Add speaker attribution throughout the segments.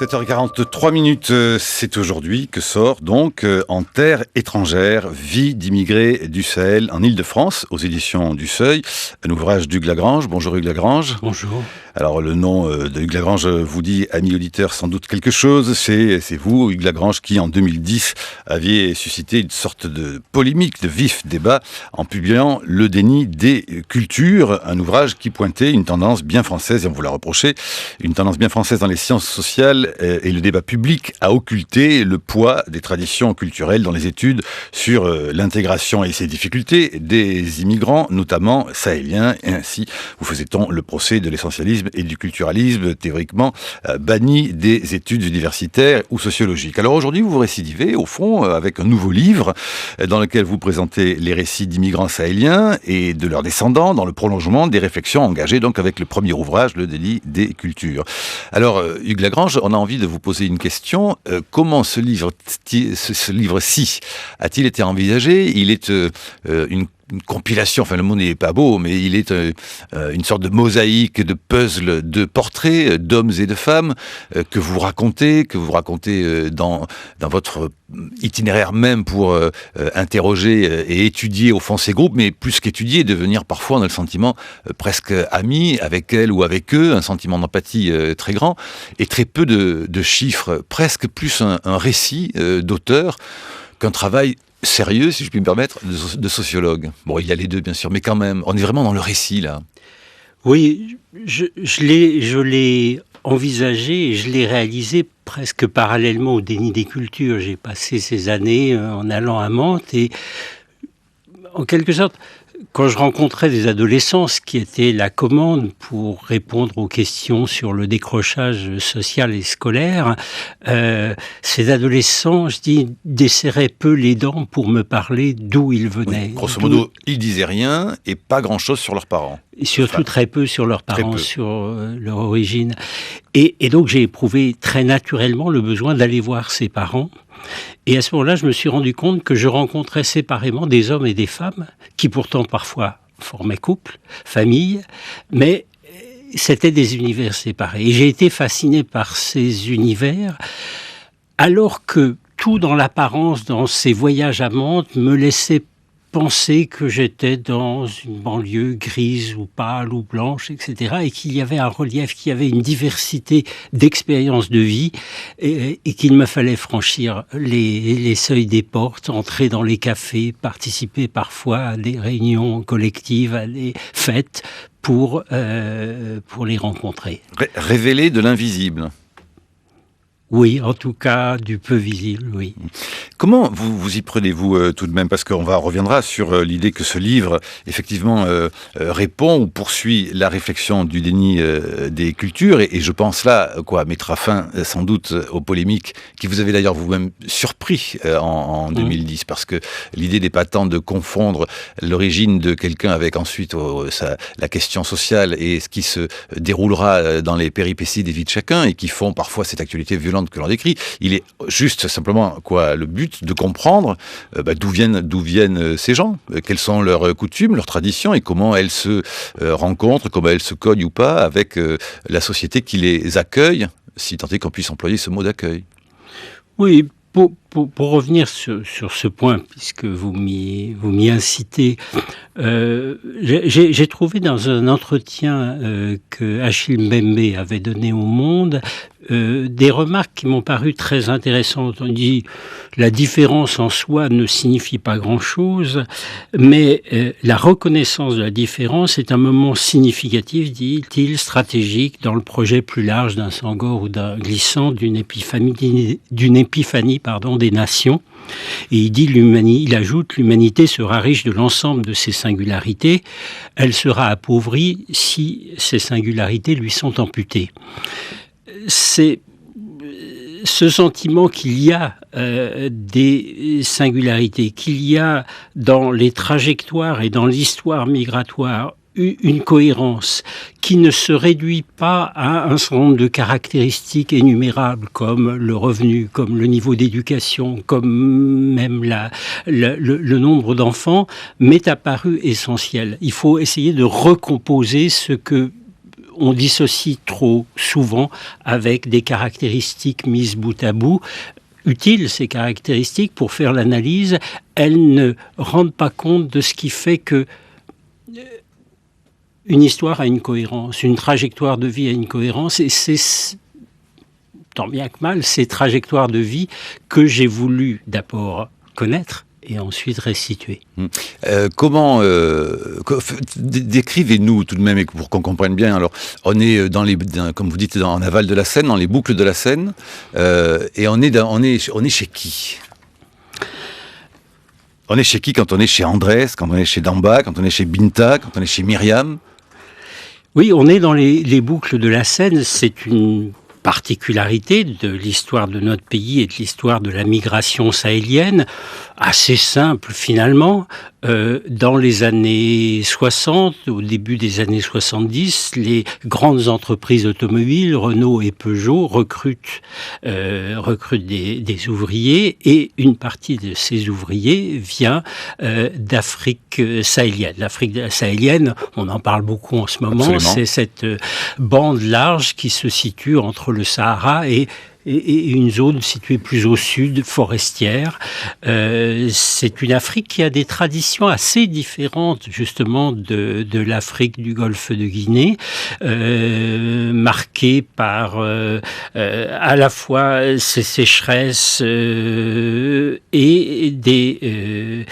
Speaker 1: 7h43, c'est aujourd'hui que sort donc En terre étrangère, vie d'immigrés du Sahel en Île-de-France, aux éditions du Seuil, un ouvrage d'Hugues Lagrange. Bonjour Hugues Lagrange.
Speaker 2: Bonjour.
Speaker 1: Alors le nom de Hugues Lagrange vous dit, amis auditeurs, sans doute quelque chose. C'est vous, Hugues Lagrange, qui en 2010 aviez suscité une sorte de polémique, de vif débat en publiant Le déni des cultures, un ouvrage qui pointait une tendance bien française, et on vous l'a reproché, une tendance bien française dans les sciences sociales et le débat public à occulter le poids des traditions culturelles dans les études sur l'intégration et ses difficultés des immigrants, notamment sahéliens, et ainsi vous faisait-on le procès de l'essentialisme et du culturalisme théoriquement banni des études universitaires ou sociologiques. Alors aujourd'hui, vous récidivez au fond avec un nouveau livre dans lequel vous présentez les récits d'immigrants sahéliens et de leurs descendants dans le prolongement des réflexions engagées donc avec le premier ouvrage, Le déni des cultures. Alors Hugues Lagrange, on a envie de vous poser une question. Comment ce livre-ci a-t-il été envisagé ? Il est une compilation, enfin le mot n'est pas beau, mais il est une sorte de mosaïque, de puzzle, de portraits d'hommes et de femmes que vous racontez dans votre itinéraire même pour interroger et étudier au fond ces groupes, mais plus qu'étudier, devenir parfois, on a le sentiment presque amis avec elles ou avec eux, un sentiment d'empathie très grand, et très peu de chiffres, presque plus un récit d'auteur qu'un travail sérieux, si je puis me permettre, de sociologue. Bon, il y a les deux, bien sûr, mais quand même, on est vraiment dans le récit, là.
Speaker 2: Oui, je l'ai envisagé et je l'ai réalisé presque parallèlement au déni des cultures. J'ai passé ces années en allant à Mantes et, en quelque sorte, quand je rencontrais des adolescents, ce qui était la commande pour répondre aux questions sur le décrochage social et scolaire, ces adolescents, je dis, desserraient peu les dents pour me parler d'où ils venaient.
Speaker 1: Oui, grosso modo, ils disaient rien et pas grand-chose sur leurs parents.
Speaker 2: Et surtout très peu sur leurs parents, sur leur origine. Et donc j'ai éprouvé très naturellement le besoin d'aller voir ses parents. Et à ce moment-là, je me suis rendu compte que je rencontrais séparément des hommes et des femmes qui pourtant parfois formaient couple, famille, mais c'était des univers séparés. Et j'ai été fasciné par ces univers, alors que tout dans l'apparence, dans ces voyages à Mantes, me laissait penser que j'étais dans une banlieue grise ou pâle ou blanche, etc., et qu'il y avait un relief, qu'il y avait une diversité d'expériences de vie, et qu'il me fallait franchir les seuils des portes, entrer dans les cafés, participer parfois à des réunions collectives, à des fêtes, pour les rencontrer.
Speaker 1: Révéler de l'invisible.
Speaker 2: Oui, en tout cas, du peu visible, oui.
Speaker 1: Comment vous y prenez-vous tout de même ? Parce qu'on reviendra sur l'idée que ce livre, effectivement, répond ou poursuit la réflexion du déni des cultures. Et je pense là, mettra fin sans doute aux polémiques qui vous avez d'ailleurs vous-même surpris en 2010. Parce que l'idée n'est pas tant de confondre l'origine de quelqu'un avec ensuite la question sociale et ce qui se déroulera dans les péripéties des vies de chacun et qui font parfois cette actualité violente que l'on décrit. Il est juste simplement le but de comprendre d'où viennent ces gens, quelles sont leurs coutumes, leurs traditions et comment elles se rencontrent, comment elles se cognent ou pas avec la société qui les accueille, si tant est qu'on puisse employer ce mot d'accueil.
Speaker 2: Oui, pour revenir sur ce point, puisque vous m'y incitez, j'ai trouvé dans un entretien que Achille Mbembe avait donné au Monde des remarques qui m'ont paru très intéressantes. On dit la différence en soi ne signifie pas grand-chose, mais la reconnaissance de la différence est un moment significatif, dit-il, stratégique dans le projet plus large d'un Senghor ou d'un Glissant, d'une épiphanie des nations. Et il ajoute, l'humanité sera riche de l'ensemble de ses singularités, elle sera appauvrie si ces singularités lui sont amputées. C'est ce sentiment qu'il y a des singularités, qu'il y a dans les trajectoires et dans l'histoire migratoire une cohérence qui ne se réduit pas à un certain nombre de caractéristiques énumérables comme le revenu, comme le niveau d'éducation, comme même le nombre d'enfants, m'est apparu essentiel. Il faut essayer de recomposer ce que on dissocie trop souvent avec des caractéristiques mises bout à bout. Utiles, ces caractéristiques, pour faire l'analyse, elles ne rendent pas compte de ce qui fait que une histoire a une cohérence, une trajectoire de vie a une cohérence, et c'est, tant bien que mal, ces trajectoires de vie que j'ai voulu d'abord connaître et ensuite restituer.
Speaker 1: Comment décrivez-nous tout de même, pour qu'on comprenne bien. Alors, on est comme vous dites, en aval de la Seine, dans les boucles de la Seine, et on est chez qui? On est chez qui quand on est chez Andrès, quand on est chez Damba, quand on est chez Binta, quand on est chez Myriam?
Speaker 2: Oui, on est dans les boucles de la Seine. C'est une particularité de l'histoire de notre pays et de l'histoire de la migration sahélienne, assez simple finalement. Dans les années 60, au début des années 70, les grandes entreprises automobiles, Renault et Peugeot, recrutent des ouvriers, et une partie de ces ouvriers vient d'Afrique sahélienne. L'Afrique sahélienne, on en parle beaucoup en ce moment. Absolument. C'est cette bande large qui se situe entre le Sahara et une zone située plus au sud, forestière. C'est une Afrique qui a des traditions assez différentes justement de l'Afrique du Golfe de Guinée, marquée par à la fois ces sécheresses et des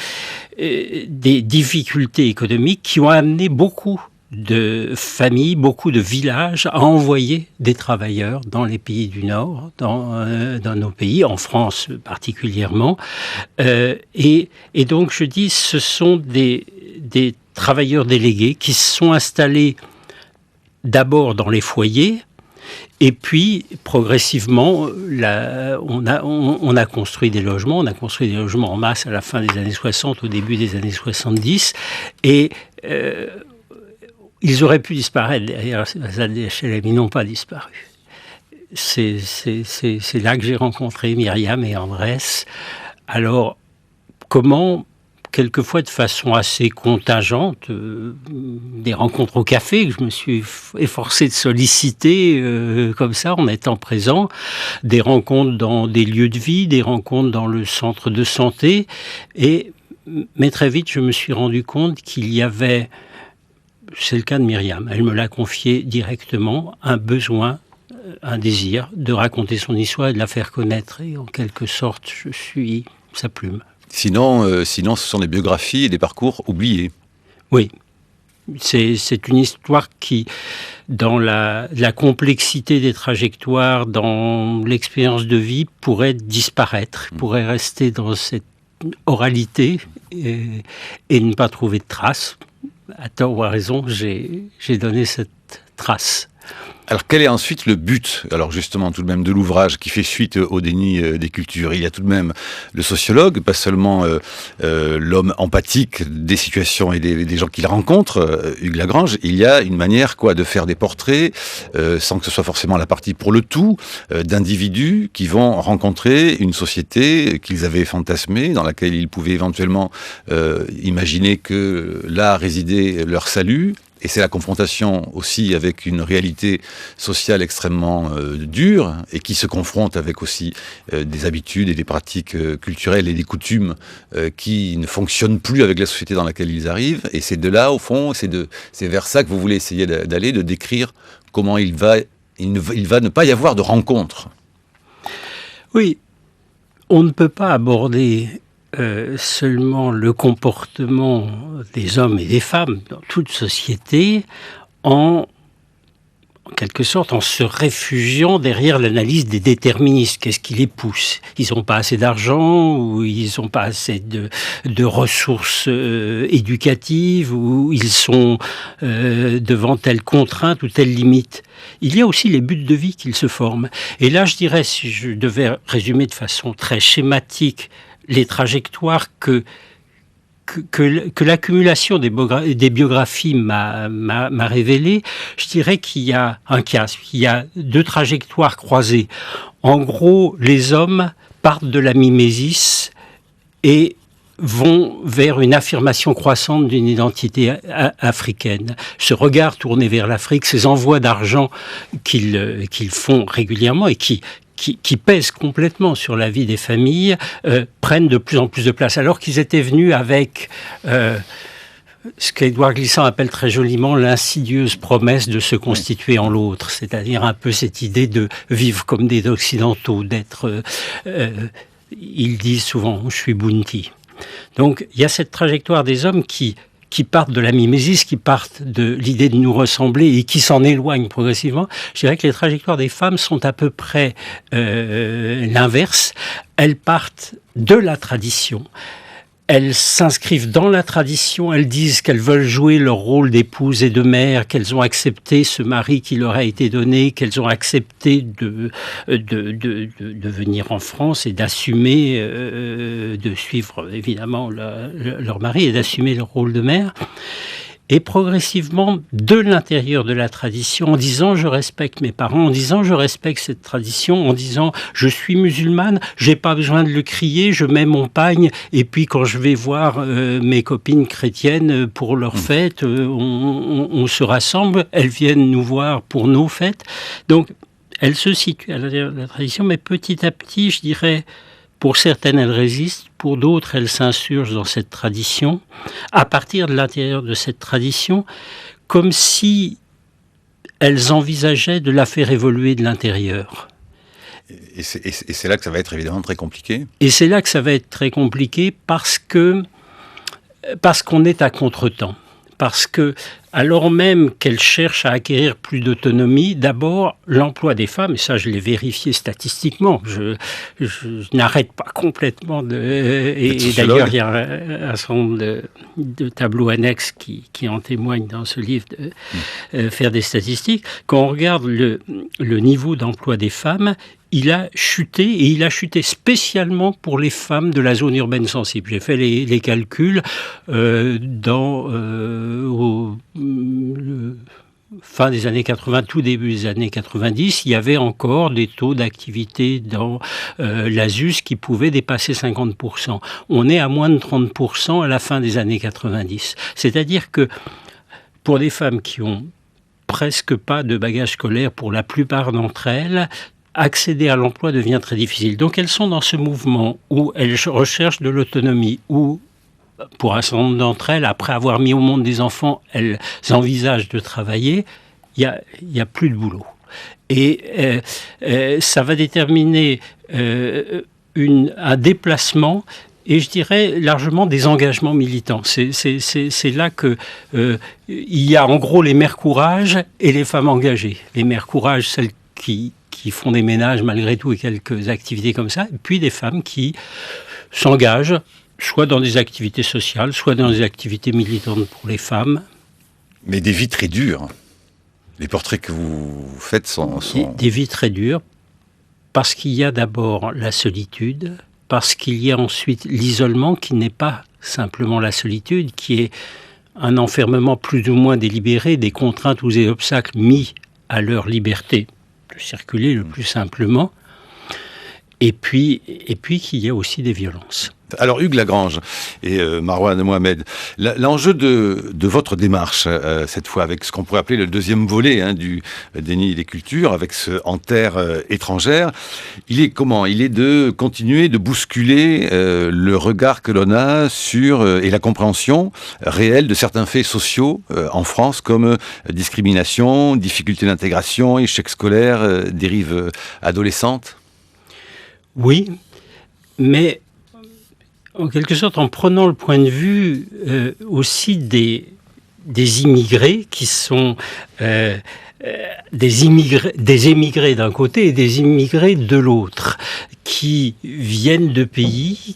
Speaker 2: difficultés économiques qui ont amené beaucoup de familles, beaucoup de villages à envoyer des travailleurs dans les pays du Nord, dans nos pays, en France particulièrement. Et donc je dis, ce sont des travailleurs délégués qui se sont installés d'abord dans les foyers, et puis, progressivement, on a construit des logements. On a construit des logements en masse à la fin des années 60, au début des années 70. Et ils auraient pu disparaître derrière la HLM, ils n'ont pas disparu. C'est là que j'ai rencontré Myriam et Andrès. Alors, comment, quelquefois de façon assez contingente, des rencontres au café que je me suis efforcé de solliciter comme ça, en étant présent, des rencontres dans des lieux de vie, des rencontres dans le centre de santé, mais très vite je me suis rendu compte qu'il y avait, c'est le cas de Myriam, elle me l'a confié directement, un besoin, un désir de raconter son histoire et de la faire connaître. Et en quelque sorte, je suis sa plume.
Speaker 1: Sinon, ce sont des biographies et des parcours oubliés.
Speaker 2: Oui, c'est une histoire qui, dans la complexité des trajectoires, dans l'expérience de vie, pourrait disparaître, pourrait rester dans cette oralité et ne pas trouver de traces. À tort ou à raison, j'ai donné cette trace.
Speaker 1: Alors quel est ensuite le but, alors justement tout de même, de l'ouvrage qui fait suite au déni des cultures? Il y a tout de même le sociologue, pas seulement l'homme empathique des situations et des gens qu'il rencontre, Hugues Lagrange. Il y a une manière de faire des portraits, sans que ce soit forcément la partie pour le tout, d'individus qui vont rencontrer une société qu'ils avaient fantasmée, dans laquelle ils pouvaient éventuellement imaginer que là résidait leur salut. Et c'est la confrontation aussi avec une réalité sociale extrêmement dure, et qui se confronte avec aussi des habitudes et des pratiques culturelles et des coutumes qui ne fonctionnent plus avec la société dans laquelle ils arrivent. Et c'est de là, au fond, c'est vers ça que vous voulez essayer d'aller, de décrire comment il va ne pas y avoir de rencontre.
Speaker 2: Oui, on ne peut pas aborder seulement le comportement des hommes et des femmes dans toute société en quelque sorte en se réfugiant derrière l'analyse des déterministes. Qu'est-ce qui les pousse? Ils n'ont pas assez d'argent, ou ils n'ont pas assez de ressources éducatives, ou ils sont devant telle contrainte ou telle limite. Il y a aussi les buts de vie qu'ils se forment. Et là, je dirais, si je devais résumer de façon très schématique les trajectoires que l'accumulation des biographies m'a révélé, je dirais qu'il y a un casque, il y a deux trajectoires croisées. En gros, les hommes partent de la mimésis et vont vers une affirmation croissante d'une identité africaine. Ce regard tourné vers l'Afrique, ces envois d'argent qu'ils font régulièrement et qui pèsent complètement sur la vie des familles, prennent de plus en plus de place. Alors qu'ils étaient venus avec ce qu'Édouard Glissant appelle très joliment l'insidieuse promesse de se constituer en l'autre, c'est-à-dire un peu cette idée de vivre comme des Occidentaux, d'être... ils disent souvent « je suis Bounty ». Donc il y a cette trajectoire des hommes qui partent de la mimésis, qui partent de l'idée de nous ressembler et qui s'en éloignent progressivement. Je dirais que les trajectoires des femmes sont à peu près l'inverse. Elles partent de la tradition. Elles s'inscrivent dans la tradition, elles disent qu'elles veulent jouer leur rôle d'épouse et de mère, qu'elles ont accepté ce mari qui leur a été donné, qu'elles ont accepté de venir en France et d'assumer, de suivre évidemment leur mari et d'assumer leur rôle de mère. Et progressivement, de l'intérieur de la tradition, en disant « je respecte mes parents », en disant « je respecte cette tradition », en disant « je suis musulmane, j'ai pas besoin de le crier, je mets mon pagne, et puis quand je vais voir mes copines chrétiennes pour leur fête, on se rassemble, elles viennent nous voir pour nos fêtes ». Donc, elles se situent à l'intérieur de la tradition, mais petit à petit, je dirais... Pour certaines, elles résistent, pour d'autres, elles s'insurgent dans cette tradition, à partir de l'intérieur de cette tradition, comme si elles envisageaient de la faire évoluer de l'intérieur.
Speaker 1: Et c'est là que ça va être évidemment très compliqué.
Speaker 2: Et c'est là que ça va être très compliqué parce qu'on est à contretemps. Parce que, alors même qu'elles cherchent à acquérir plus d'autonomie, d'abord, l'emploi des femmes, et ça je l'ai vérifié statistiquement, je n'arrête pas complètement et d'ailleurs il y a un certain nombre de tableaux annexes qui en témoignent dans ce livre, faire des statistiques. Quand on regarde le niveau d'emploi des femmes, il a chuté, et il a chuté spécialement pour les femmes de la zone urbaine sensible. J'ai fait les calculs fin des années 80, tout début des années 90, il y avait encore des taux d'activité dans l'ASUS qui pouvaient dépasser 50%. On est à moins de 30% à la fin des années 90. C'est-à-dire que pour des femmes qui ont presque pas de bagage scolaire, pour la plupart d'entre elles, accéder à l'emploi devient très difficile. Donc elles sont dans ce mouvement où elles recherchent de l'autonomie, où pour un certain nombre d'entre elles, après avoir mis au monde des enfants, elles envisagent de travailler, il y a plus de boulot. Et ça va déterminer un déplacement et je dirais largement des engagements militants. C'est là que il y a en gros les mères courage et les femmes engagées. Les mères courage, celles qui font des ménages malgré tout et quelques activités comme ça, et puis des femmes qui s'engagent soit dans des activités sociales, soit dans des activités militantes pour les femmes.
Speaker 1: Mais des vies très dures. Les portraits que vous faites sont...
Speaker 2: Des vies très dures, parce qu'il y a d'abord la solitude, parce qu'il y a ensuite l'isolement qui n'est pas simplement la solitude, qui est un enfermement plus ou moins délibéré, des contraintes ou des obstacles mis à leur liberté de circuler le plus simplement, et puis qu'il y a aussi des violences.
Speaker 1: Alors Hugues Lagrange et Marouane Mohamed, l'enjeu de votre démarche, cette fois avec ce qu'on pourrait appeler le deuxième volet du déni des cultures, avec ce En terre étrangère, il est comment ? Il est de continuer de bousculer le regard que l'on a sur et la compréhension réelle de certains faits sociaux en France, comme discrimination, difficulté d'intégration, échec scolaire, dérive adolescente.
Speaker 2: Oui, mais en quelque sorte en prenant le point de vue aussi des immigrés qui sont des émigrés d'un côté et des immigrés de l'autre, qui viennent de pays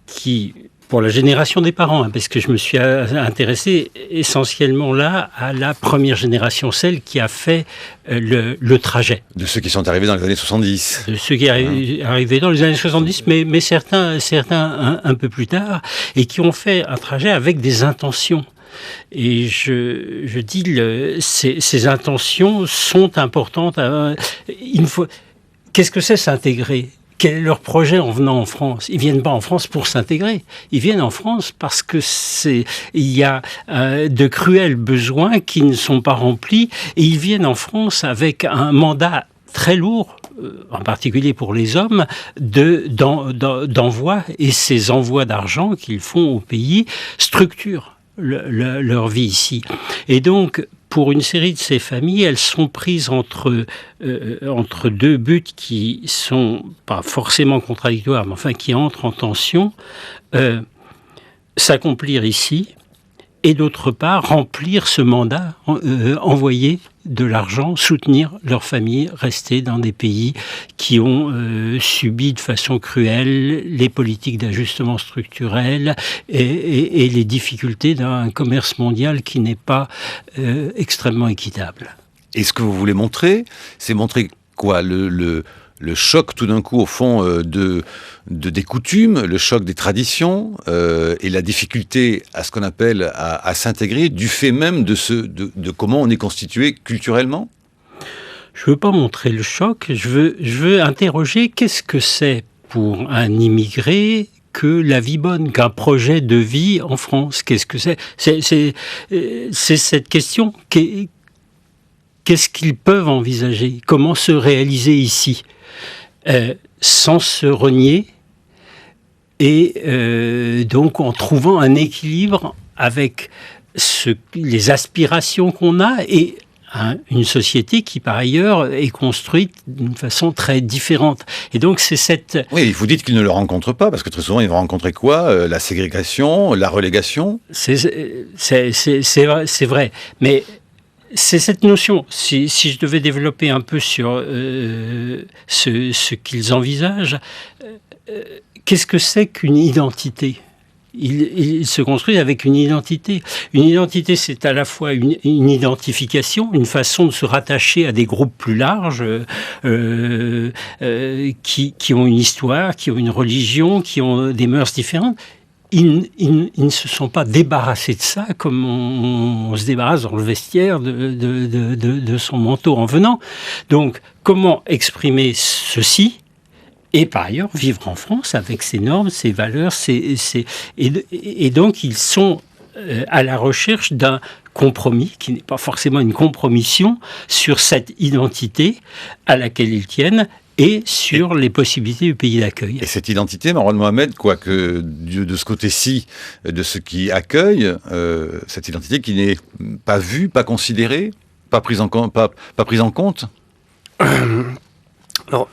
Speaker 2: qui, pour la génération des parents, parce que je me suis intéressé essentiellement là à la première génération, celle qui a fait le trajet.
Speaker 1: De ceux qui sont arrivés dans les années 70.
Speaker 2: De ceux qui sont arrivés dans les années 70, mais certains un peu plus tard, et qui ont fait un trajet avec des intentions. Et je dis, ces intentions sont importantes. Qu'est-ce que c'est s'intégrer ? quel est leur projet en venant en France? Ils viennent pas en France pour s'intégrer. Ils viennent en France parce que il y a de cruels besoins qui ne sont pas remplis, et ils viennent en France avec un mandat très lourd, en particulier pour les hommes, d'envoi, et ces envois d'argent qu'ils font au pays structurent leur vie ici. Et donc, pour une série de ces familles, elles sont prises entre deux buts qui sont pas forcément contradictoires, mais enfin qui entrent en tension. S'accomplir ici, et d'autre part, remplir ce mandat, envoyer de l'argent, soutenir leurs familles, rester dans des pays qui ont subi de façon cruelle les politiques d'ajustement structurel et les difficultés d'un commerce mondial qui n'est pas extrêmement équitable.
Speaker 1: Et ce que vous voulez montrer, c'est montrer quoi ? Le choc tout d'un coup au fond des coutumes, le choc des traditions et la difficulté à ce qu'on appelle à s'intégrer du fait même de comment on est constitué culturellement.
Speaker 2: Je veux pas montrer le choc, je veux interroger qu'est-ce que c'est pour un immigré que la vie bonne, qu'un projet de vie en France. Qu'est-ce que c'est ? C'est cette question. Qu'est-ce qu'ils peuvent envisager ? Comment se réaliser ici ? Sans se renier, et donc en trouvant un équilibre avec les aspirations qu'on a et une société qui par ailleurs est construite d'une façon très différente. Et donc c'est cette...
Speaker 1: Oui, vous dites qu'ils ne le rencontrent pas, parce que très souvent ils vont rencontrer quoi ? La ségrégation, la relégation ?
Speaker 2: C'est vrai, mais... C'est cette notion, si je devais développer un peu sur ce qu'ils envisagent, qu'est-ce que c'est qu'une identité ? Ils se construisent avec une identité. Une identité, c'est à la fois une identification, une façon de se rattacher à des groupes plus larges qui ont une histoire, qui ont une religion, qui ont des mœurs différentes. Ils ne se sont pas débarrassés de ça comme on se débarrasse dans le vestiaire de son manteau en venant. Donc, comment exprimer ceci et par ailleurs vivre en France avec ses normes, ses valeurs, et donc ils sont à la recherche d'un compromis qui n'est pas forcément une compromission sur cette identité à laquelle ils tiennent et sur les possibilités du pays d'accueil.
Speaker 1: Et cette identité, Marouane Mohamed, quoique de ce côté-ci, de ce qui accueille, cette identité qui n'est pas vue, pas considérée, pas prise en compte.
Speaker 3: Alors,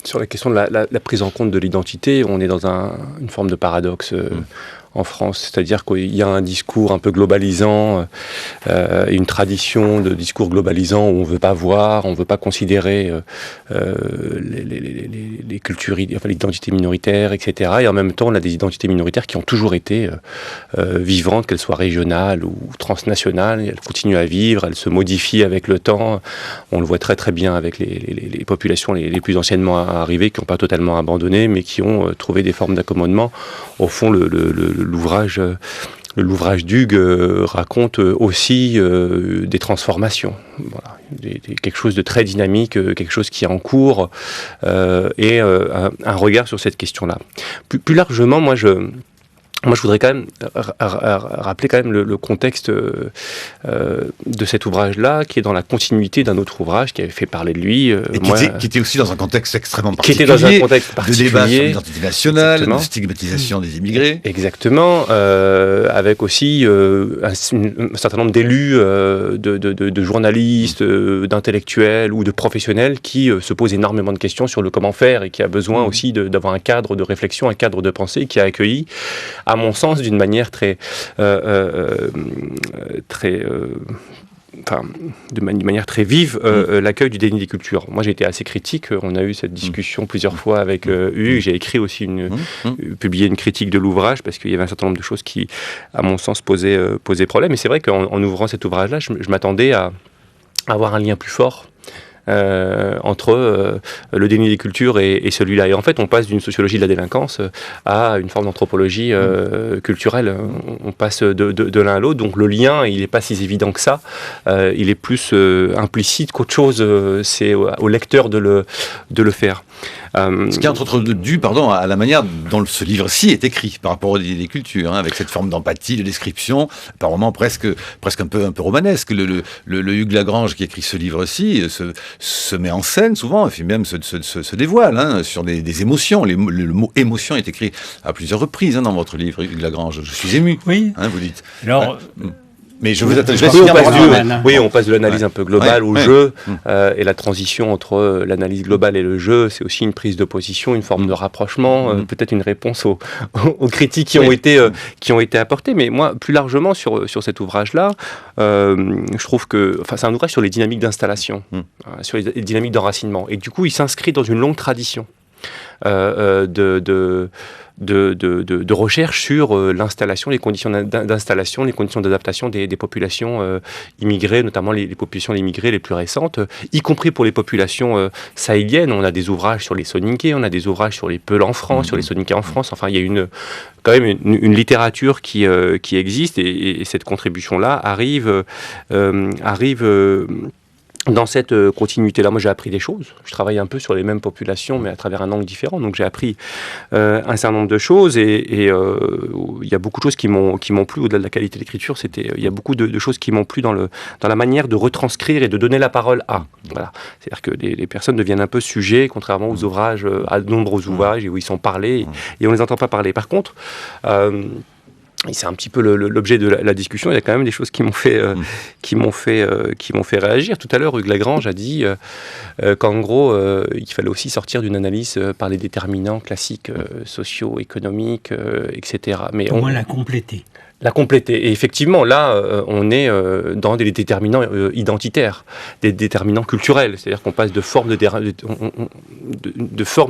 Speaker 3: sur la question de la prise en compte de l'identité, on est dans une forme de paradoxe en France, c'est-à-dire qu'il y a un discours un peu globalisant, une tradition de discours globalisant où on ne veut pas voir, on ne veut pas considérer les cultures, enfin, l'identité minoritaire, etc. Et en même temps, on a des identités minoritaires qui ont toujours été vivantes, qu'elles soient régionales ou transnationales. Elles continuent à vivre, elles se modifient avec le temps. On le voit très très bien avec les populations les plus anciennement arrivées, qui n'ont pas totalement abandonné, mais qui ont trouvé des formes d'accommodement. Au fond, l'ouvrage d'Hugues raconte aussi des transformations. Voilà. Quelque chose de très dynamique, quelque chose qui est en cours, et un regard sur cette question-là. Plus largement, moi je voudrais quand même rappeler quand même le contexte de cet ouvrage-là, qui est dans la continuité d'un autre ouvrage qui avait fait parler de lui.
Speaker 1: Qui était aussi dans un contexte extrêmement particulier.
Speaker 3: Qui était dans un contexte particulier.
Speaker 1: De débat sur l'identité nationale, de stigmatisation des immigrés.
Speaker 3: Exactement. Avec aussi un certain nombre d'élus, de journalistes, d'intellectuels ou de professionnels qui se posent énormément de questions sur le comment faire et qui a besoin aussi d'avoir un cadre de réflexion, un cadre de pensée qui a accueilli, à mon sens, d'une manière d'une manière très vive, l'accueil du déni des cultures. Moi, j'ai été assez critique. On a eu cette discussion plusieurs fois avec Hugues. J'ai écrit aussi publié une critique de l'ouvrage parce qu'il y avait un certain nombre de choses qui, à mon sens, posaient problème. Et c'est vrai qu'en ouvrant cet ouvrage-là, je m'attendais à avoir un lien plus fort entre le déni des cultures et celui-là. Et en fait, on passe d'une sociologie de la délinquance à une forme d'anthropologie culturelle. On passe de l'un à l'autre, donc le lien, il n'est pas si évident que ça. Il est plus implicite qu'autre chose. C'est au lecteur de le faire.
Speaker 1: Ce qui est dû à la manière dont ce livre-ci est écrit par rapport aux cultures, avec cette forme d'empathie, de description, par moments presque un peu romanesque. Le Hugues Lagrange qui écrit ce livre-ci se met en scène souvent, et puis même se dévoile sur des émotions. Le mot émotion est écrit à plusieurs reprises dans votre livre, Hugues Lagrange. Je suis ému,
Speaker 2: oui.
Speaker 1: Vous dites.
Speaker 2: Alors...
Speaker 1: Mais je vous attends.
Speaker 3: On passe de l'analyse un peu globale au jeu, et la transition entre l'analyse globale et le jeu, c'est aussi une prise de position, une forme de rapprochement, peut-être une réponse aux critiques qui ont été apportées. Mais moi, plus largement sur cet ouvrage-là, je trouve que, c'est un ouvrage sur les dynamiques d'installation, sur les dynamiques d'enracinement, et du coup, il s'inscrit dans une longue tradition de recherche sur l'installation, les conditions d'installation, les conditions d'adaptation des populations immigrées, notamment les populations immigrées les plus récentes, y compris pour les populations sahéliennes. On a des ouvrages sur les Soninké, on a des ouvrages sur les Peuls en France, sur les Soninké en France. Enfin, il y a quand même une littérature qui existe, et cette contribution-là arrive dans cette continuité-là. Moi, j'ai appris des choses. Je travaille un peu sur les mêmes populations, mais à travers un angle différent. Donc, j'ai appris un certain nombre de choses, et il y a beaucoup de choses qui m'ont plu, au-delà de la qualité de l'écriture. Il y a beaucoup de choses qui m'ont plu dans la manière de retranscrire et de donner la parole à. Voilà. C'est-à-dire que les personnes deviennent un peu sujets, contrairement aux ouvrages, à de nombreux ouvrages, où ils sont parlés, et on ne les entend pas parler. Par contre... et c'est un petit peu l'objet de la discussion. Il y a quand même des choses qui m'ont fait réagir. Tout à l'heure, Hugues Lagrange a dit qu'en gros, il fallait aussi sortir d'une analyse par les déterminants classiques socio-économiques, etc. Mais
Speaker 2: au moins la compléter.
Speaker 3: La compléter. Et effectivement, là, on est dans des déterminants identitaires, des déterminants culturels. C'est-à-dire qu'on passe de formes de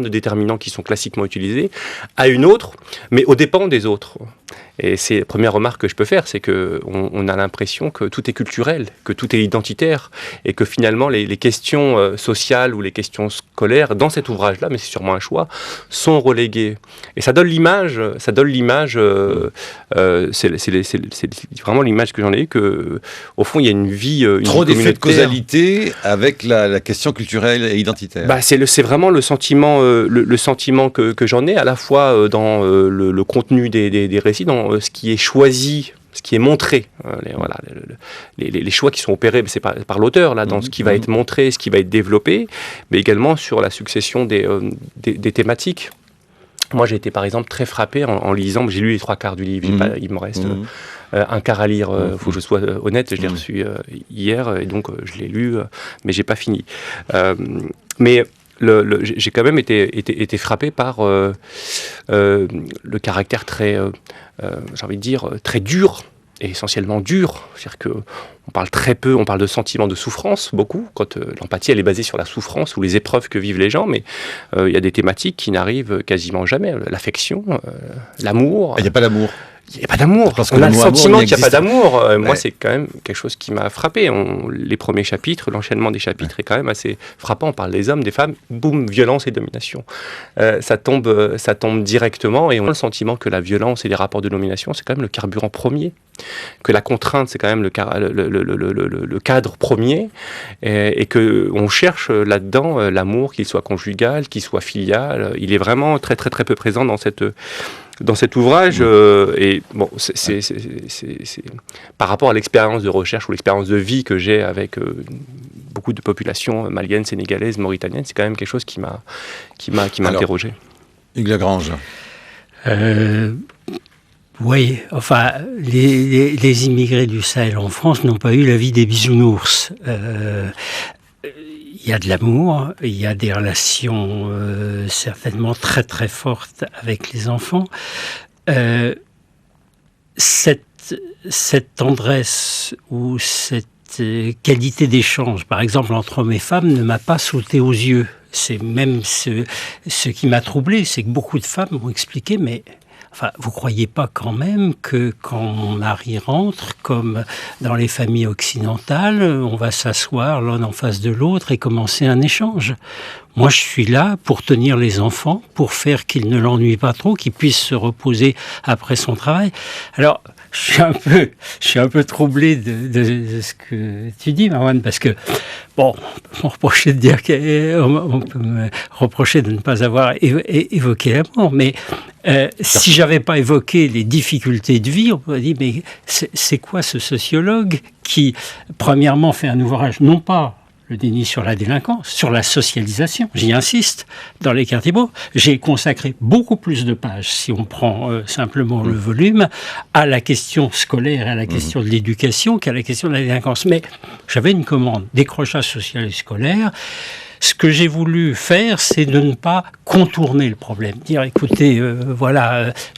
Speaker 3: déterminants qui sont classiquement utilisées à une autre, mais aux dépens des autres. Et c'est la première remarque que je peux faire, c'est qu'on a l'impression que tout est culturel, que tout est identitaire, et que finalement les questions sociales ou les questions scolaires, dans cet ouvrage-là, mais c'est sûrement un choix, sont reléguées. Et ça donne l'image, c'est vraiment l'image que j'en ai eue, qu'au fond, il y a une vie
Speaker 1: trop d'effets de causalité avec la question culturelle et identitaire.
Speaker 3: C'est vraiment le sentiment que j'en ai, à la fois dans le contenu des récits, dans ce qui est choisi, ce qui est montré, les choix qui sont opérés, c'est par l'auteur, là, dans ce qui va être montré, ce qui va être développé, mais également sur la succession des thématiques. Moi, j'ai été par exemple très frappé en lisant, j'ai lu les 3/4 du livre, il me reste un quart à lire, il faut que je sois honnête, je l'ai reçu hier, et donc je l'ai lu, mais j'ai pas fini. Mais j'ai quand même été frappé par le caractère très, j'ai envie de dire, très dur, et essentiellement dur. C'est-à-dire qu'on parle très peu, on parle de sentiments de souffrance, beaucoup, quand l'empathie, elle est basée sur la souffrance ou les épreuves que vivent les gens, mais il y a des thématiques qui n'arrivent quasiment jamais. L'affection, l'amour.
Speaker 1: Il n'y a pas d'amour.
Speaker 3: Il n'y a pas d'amour. On a le sentiment qu'il n'y a pas d'amour. Moi, c'est quand même quelque chose qui m'a frappé. Les premiers chapitres, l'enchaînement des chapitres est quand même assez frappant. On parle des hommes, des femmes, boum, violence et domination. Ça tombe directement, et on a le sentiment que la violence et les rapports de domination, c'est quand même le carburant premier. Que la contrainte, c'est quand même le cadre premier, et qu'on cherche là-dedans l'amour, qu'il soit conjugal, qu'il soit filial. Il est vraiment très, très, très peu présent dans cet ouvrage, et bon, c'est par rapport à l'expérience de recherche ou l'expérience de vie que j'ai avec beaucoup de populations maliennes, sénégalaises, mauritaniennes, c'est quand même quelque chose qui m'a interrogé.
Speaker 1: Hugues Lagrange.
Speaker 2: Oui, enfin, les immigrés du Sahel en France n'ont pas eu la vie des bisounours. Il y a de l'amour, il y a des relations certainement très très fortes avec les enfants. Cette tendresse ou cette qualité d'échange, par exemple entre hommes et femmes, ne m'a pas sauté aux yeux. C'est même ce qui m'a troublé, c'est que beaucoup de femmes m'ont expliqué, mais Enfin, vous croyez pas quand même que quand mon mari rentre, comme dans les familles occidentales, on va s'asseoir l'un en face de l'autre et commencer un échange. Moi, je suis là pour tenir les enfants, pour faire qu'ils ne l'ennuient pas trop, qu'ils puissent se reposer après son travail. Alors, je suis un peu troublé de ce que tu dis, Marwan, parce que, bon, on peut me reprocher de ne pas avoir évoqué la mort, mais si j'avais pas évoqué les difficultés de vie, on peut dire, mais c'est quoi ce sociologue qui, premièrement, fait un ouvrage, non pas le déni sur la délinquance, sur la socialisation, j'y insiste, dans les quartiers pauvres. J'ai consacré beaucoup plus de pages, si on prend simplement le volume, à la question scolaire et à la question de l'éducation qu'à la question de la délinquance. Mais j'avais une commande, décrochage social et scolaire. Ce que j'ai voulu faire, c'est de ne pas contourner le problème. Dire, écoutez,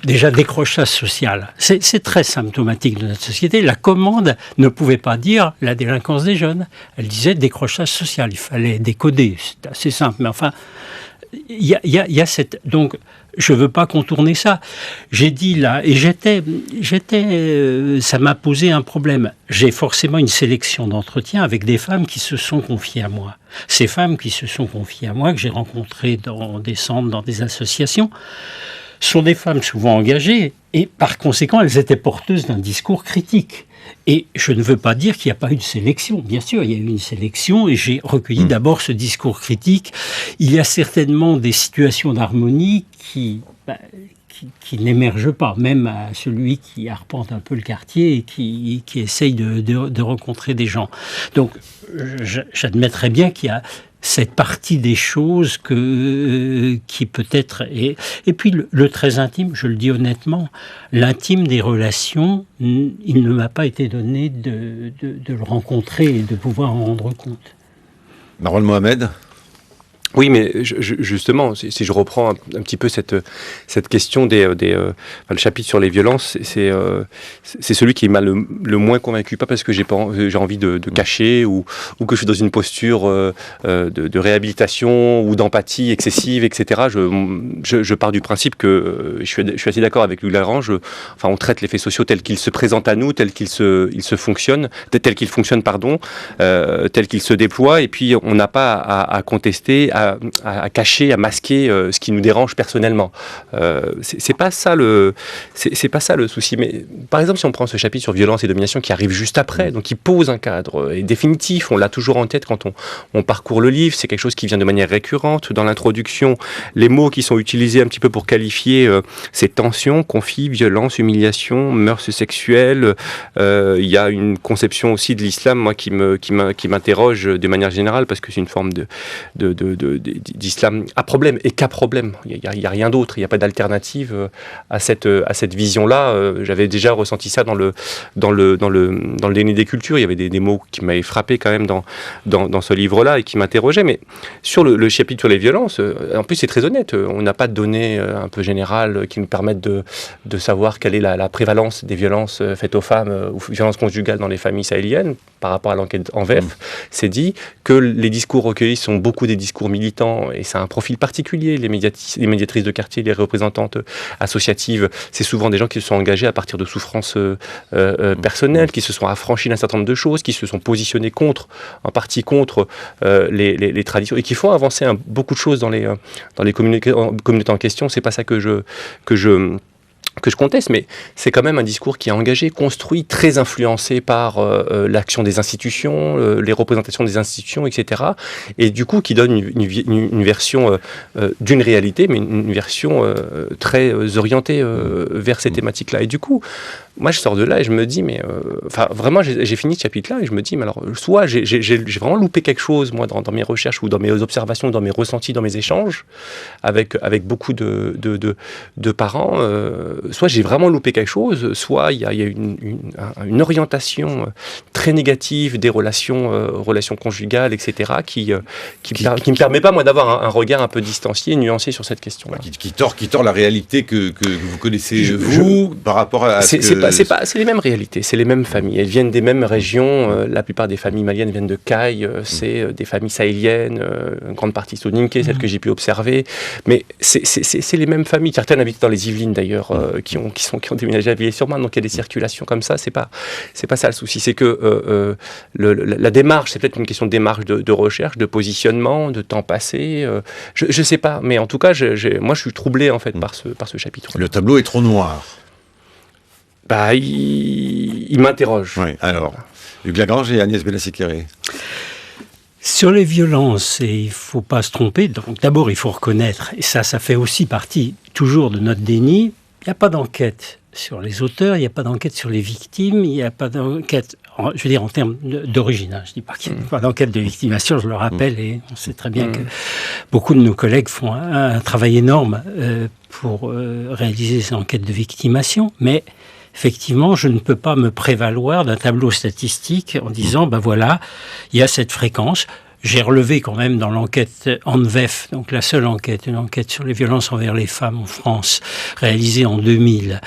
Speaker 2: déjà décrochage social. C'est très symptomatique de notre société. La commande ne pouvait pas dire la délinquance des jeunes. Elle disait décrochage social. Il fallait décoder. C'est assez simple. Mais enfin, il y a cette... Donc, je veux pas contourner ça. J'ai dit là, et ça m'a posé un problème. J'ai forcément une sélection d'entretiens avec des femmes qui se sont confiées à moi. Ces femmes qui se sont confiées à moi, que j'ai rencontrées dans des centres, dans des associations, sont des femmes souvent engagées, et par conséquent, elles étaient porteuses d'un discours critique. Et je ne veux pas dire qu'il n'y a pas eu de sélection. Bien sûr, il y a eu une sélection et j'ai recueilli d'abord ce discours critique. Il y a certainement des situations d'harmonie qui n'émergent pas, même à celui qui arpente un peu le quartier et qui essaye de rencontrer des gens. Donc, j'admettrais bien qu'il y a cette partie des choses qui peut-être est... Et puis le très intime, je le dis honnêtement, l'intime des relations, il ne m'a pas été donné de le rencontrer et de pouvoir en rendre compte.
Speaker 1: Marwan Mohamed.
Speaker 3: Oui, mais justement, si je reprends un petit peu cette question le chapitre sur les violences, c'est celui qui m'a le moins convaincu, pas parce que j'ai envie de cacher ou que je suis dans une posture de réhabilitation ou d'empathie excessive, etc. Je pars du principe que je suis assez d'accord avec Louis Lagrange. On traite les faits sociaux tels qu'ils se présentent à nous, tels qu'ils fonctionnent, tels qu'ils se déploient, et puis on n'a pas à contester, à cacher, à masquer ce qui nous dérange personnellement. C'est pas ça le souci. Mais par exemple, si on prend ce chapitre sur violence et domination qui arrive juste après, donc qui pose un cadre définitif, on l'a toujours en tête quand on parcourt le livre, c'est quelque chose qui vient de manière récurrente. Dans l'introduction, les mots qui sont utilisés un petit peu pour qualifier ces tensions, conflits, violence, humiliation, mœurs sexuelles. Il y a une conception aussi de l'islam, moi, qui m'interroge de manière générale, parce que c'est une forme d'islam à problème et qu'à problème. Il n'y a rien d'autre, il n'y a pas d'alternative à cette vision-là. J'avais déjà ressenti ça dans le déni des cultures. Il y avait des mots qui m'avaient frappé quand même dans ce livre-là et qui m'interrogeaient. Mais sur le chapitre sur les violences, en plus c'est très honnête. On n'a pas de données un peu générales qui nous permettent de savoir quelle est la prévalence des violences faites aux femmes ou violences conjugales dans les familles sahéliennes par rapport à l'enquête ANVEF. C'est dit que les discours recueillis sont beaucoup des discours militants et ça a un profil particulier. Les médiatrices de quartier, les représentantes associatives, c'est souvent des gens qui se sont engagés à partir de souffrances personnelles, qui se sont affranchis d'un certain nombre de choses, qui se sont positionnés en partie contre les traditions et qui font avancer beaucoup de choses dans les communautés en question. C'est pas ça que je conteste, mais c'est quand même un discours qui est engagé, construit, très influencé par l'action des institutions, les représentations des institutions, etc. Et du coup, qui donne une version d'une réalité, mais une version très orientée vers ces thématiques-là. Et du coup, moi, je sors de là et je me dis, mais... vraiment, j'ai fini ce chapitre-là et je me dis, mais alors, soit j'ai vraiment loupé quelque chose, moi, dans mes recherches ou dans mes observations, dans mes ressentis, dans mes échanges, avec beaucoup de parents, soit j'ai vraiment loupé quelque chose, soit il y a une orientation très négative des relations conjugales, etc., qui me permet pas, moi, d'avoir un regard un peu distancié, nuancé sur cette question-là.
Speaker 1: Qui tord la réalité que vous connaissez, par rapport à ce que
Speaker 3: C'est les mêmes réalités, c'est les mêmes familles. Elles viennent des mêmes régions. La plupart des familles maliennes viennent de Caille. C'est des familles sahéliennes, une grande partie soninké, celles que j'ai pu observer. Mais c'est les mêmes familles. Certaines habitent dans les Yvelines d'ailleurs, qui ont déménagé à Villers-sur-Marne. Donc il y a des circulations comme ça. C'est pas ça le souci. C'est que la démarche, c'est peut-être une question de démarche de recherche, de positionnement, de temps passé. Je sais pas, mais en tout cas, moi je suis troublé en fait par ce chapitre.
Speaker 4: Le tableau est trop noir.
Speaker 3: Il m'interroge.
Speaker 1: Oui, alors, Hugues Lagrange et Agnès Benassi-Kéré.
Speaker 2: Sur les violences, et il ne faut pas se tromper, donc d'abord il faut reconnaître, et ça fait aussi partie toujours de notre déni, il n'y a pas d'enquête sur les auteurs, il n'y a pas d'enquête sur les victimes, il n'y a pas d'enquête, je veux dire en termes d'origine, je ne dis pas qu'il n'y a pas d'enquête de victimation, je le rappelle, et on sait très bien que beaucoup de nos collègues font un travail énorme pour réaliser ces enquêtes de victimation, mais effectivement, je ne peux pas me prévaloir d'un tableau statistique en disant, ben voilà, il y a cette fréquence. J'ai relevé quand même dans l'enquête ANVEF, donc la seule enquête, une enquête sur les violences envers les femmes en France, réalisée en 2000,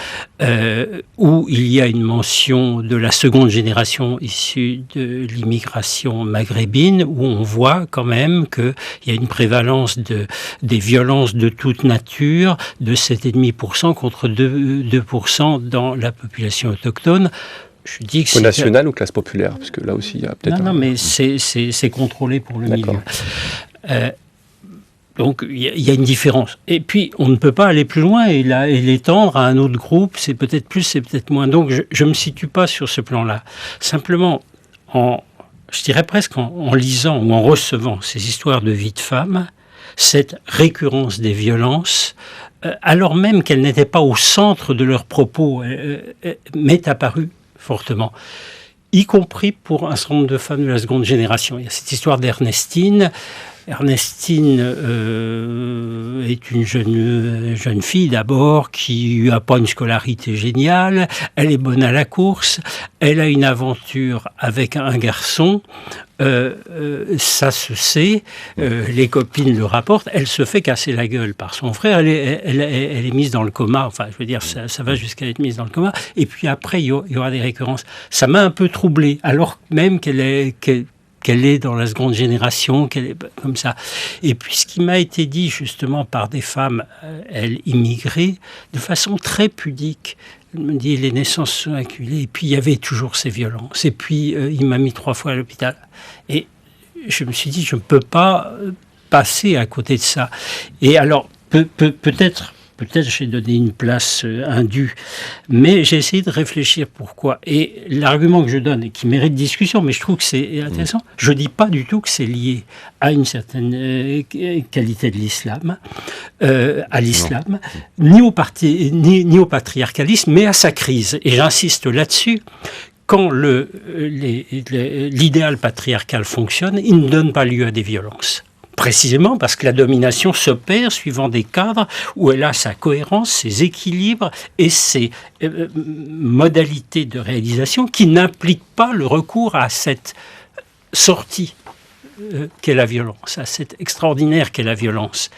Speaker 2: où il y a une mention de la seconde génération issue de l'immigration maghrébine, où on voit quand même qu'il y a une prévalence des violences de toute nature de 7,5% contre 2% dans la population autochtone. Je dis que
Speaker 3: au national ou classe populaire, parce que là aussi il y a peut-être.
Speaker 2: Non, mais c'est contrôlé pour le milieu. Donc il y a une différence. Et puis on ne peut pas aller plus loin et l'étendre à un autre groupe. C'est peut-être plus, c'est peut-être moins. Donc je me situe pas sur ce plan-là. Simplement, je dirais presque en lisant ou en recevant ces histoires de vie de femmes, cette récurrence des violences, alors même qu'elles n'étaient pas au centre de leurs propos, m'est apparue fortement, y compris pour un certain nombre de femmes de la seconde génération. Il y a cette histoire d'Ernestine. Ernestine est une jeune fille d'abord qui n'a pas une scolarité géniale, elle est bonne à la course, elle a une aventure avec un garçon, ça se sait, les copines le rapportent, elle se fait casser la gueule par son frère, elle est mise dans le coma, enfin je veux dire ça va jusqu'à être mise dans le coma, et puis après il y aura des récurrences. Ça m'a un peu troublé, alors même qu'elle est dans la seconde génération, qu'elle est comme ça. Et puis ce qui m'a été dit justement par des femmes, elles immigrées, de façon très pudique, elle me dit les naissances sont acculées, et puis il y avait toujours ces violences, et puis il m'a mis 3 fois à l'hôpital. Et je me suis dit, je ne peux pas passer à côté de ça. Et alors, peut-être j'ai donné une place indue, mais j'ai essayé de réfléchir pourquoi. Et l'argument que je donne, et qui mérite discussion, mais je trouve que c'est intéressant, je ne dis pas du tout que c'est lié à une certaine qualité de l'islam, à l'islam, ni au patriarcalisme, mais à sa crise. Et j'insiste là-dessus. Quand l'idéal patriarcal fonctionne, il ne donne pas lieu à des violences. Précisément parce que la domination s'opère suivant des cadres où elle a sa cohérence, ses équilibres et ses modalités de réalisation qui n'impliquent pas le recours à cette sortie qu'est la violence, à cette extraordinaire qu'est la violence.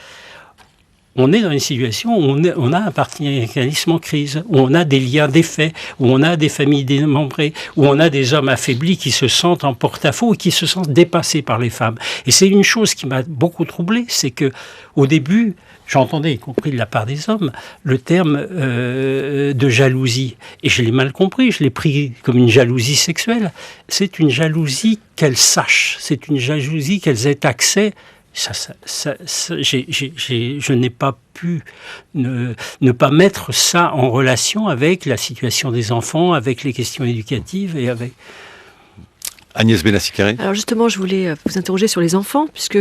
Speaker 2: On est dans une situation où on a un patriarcalisme en crise, où on a des liens d'effet, où on a des familles démembrées, où on a des hommes affaiblis qui se sentent en porte-à-faux et qui se sentent dépassés par les femmes. Et c'est une chose qui m'a beaucoup troublé, c'est que au début, j'entendais, y compris de la part des hommes, le terme de jalousie. Et je l'ai mal compris, je l'ai pris comme une jalousie sexuelle. C'est une jalousie qu'elles sachent, c'est une jalousie qu'elles aient accès. Je n'ai pas pu ne pas mettre ça en relation avec la situation des enfants, avec les questions éducatives et avec...
Speaker 1: Agnès Benassi-Kéré.
Speaker 5: Alors justement, je voulais vous interroger sur les enfants, puisque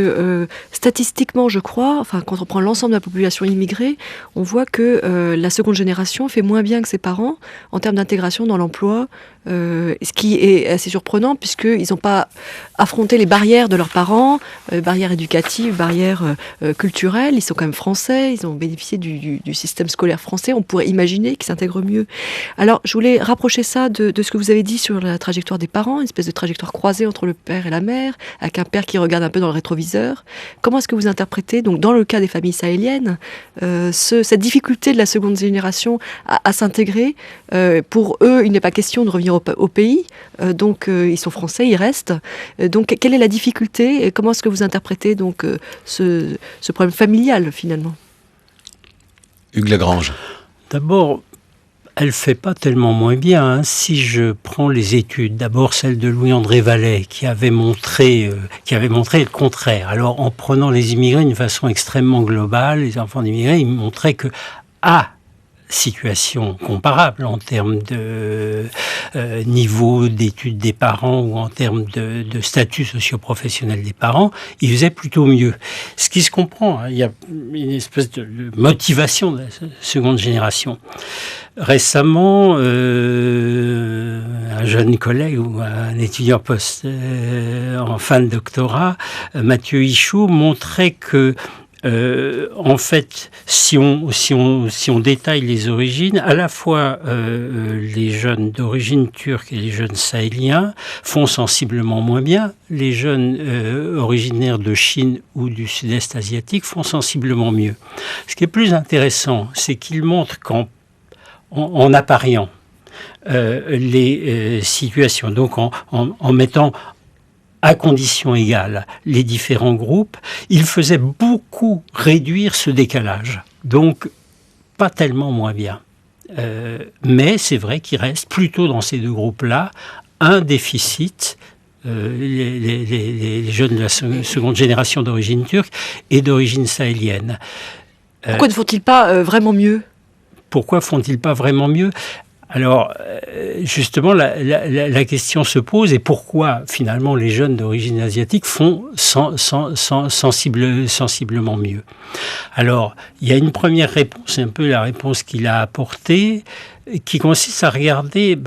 Speaker 5: statistiquement, je crois, quand on prend l'ensemble de la population immigrée, on voit que la seconde génération fait moins bien que ses parents en termes d'intégration dans l'emploi, ce qui est assez surprenant puisqu'ils n'ont pas affronté les barrières de leurs parents, barrières éducatives, barrières culturelles. Ils sont quand même français, ils ont bénéficié du système scolaire français. On pourrait imaginer qu'ils s'intègrent mieux. Alors, je voulais rapprocher ça de ce que vous avez dit sur la trajectoire des parents, une espèce de trajectoire croisée entre le père et la mère, avec un père qui regarde un peu dans le rétroviseur. Comment est-ce que vous interprétez, donc dans le cas des familles sahéliennes, cette difficulté de la seconde génération à s'intégrer? Pour eux, il n'est pas question de revenir au pays, donc ils sont français, ils restent. Donc, quelle est la difficulté et comment est-ce que vous interprétez donc ce problème familial finalement?
Speaker 1: Hugues Lagrange.
Speaker 2: D'abord, elle ne fait pas tellement moins bien. Hein. Si je prends les études, d'abord celle de Louis-André Vallet, qui avait montré le contraire. Alors, en prenant les immigrés d'une façon extrêmement globale, les enfants d'immigrés, il montrait que situation comparable en termes de niveau d'études des parents ou en termes de statut socio-professionnel des parents, ils faisaient plutôt mieux. Ce qui se comprend, hein, il y a une espèce de motivation de la seconde génération. Récemment, un jeune collègue ou un étudiant en fin de doctorat, Mathieu Hichoux, montrait que en fait, si on détaille les origines, à la fois les jeunes d'origine turque et les jeunes sahéliens font sensiblement moins bien. Les jeunes originaires de Chine ou du sud-est asiatique font sensiblement mieux. Ce qui est plus intéressant, c'est qu'ils montrent en appariant les situations, donc en mettant à conditions égales les différents groupes, il faisait beaucoup réduire ce décalage. Donc, pas tellement moins bien. Mais c'est vrai qu'il reste plutôt dans ces deux groupes-là un déficit, les jeunes de la seconde génération d'origine turque et d'origine sahélienne.
Speaker 5: Pourquoi ne font-ils pas vraiment mieux ?
Speaker 2: Pourquoi font-ils pas vraiment mieux ? Alors, justement, la question se pose, et pourquoi, finalement, les jeunes d'origine asiatique font sensiblement mieux? Alors, il y a une première réponse, un peu la réponse qu'il a apportée, qui consiste à regarder,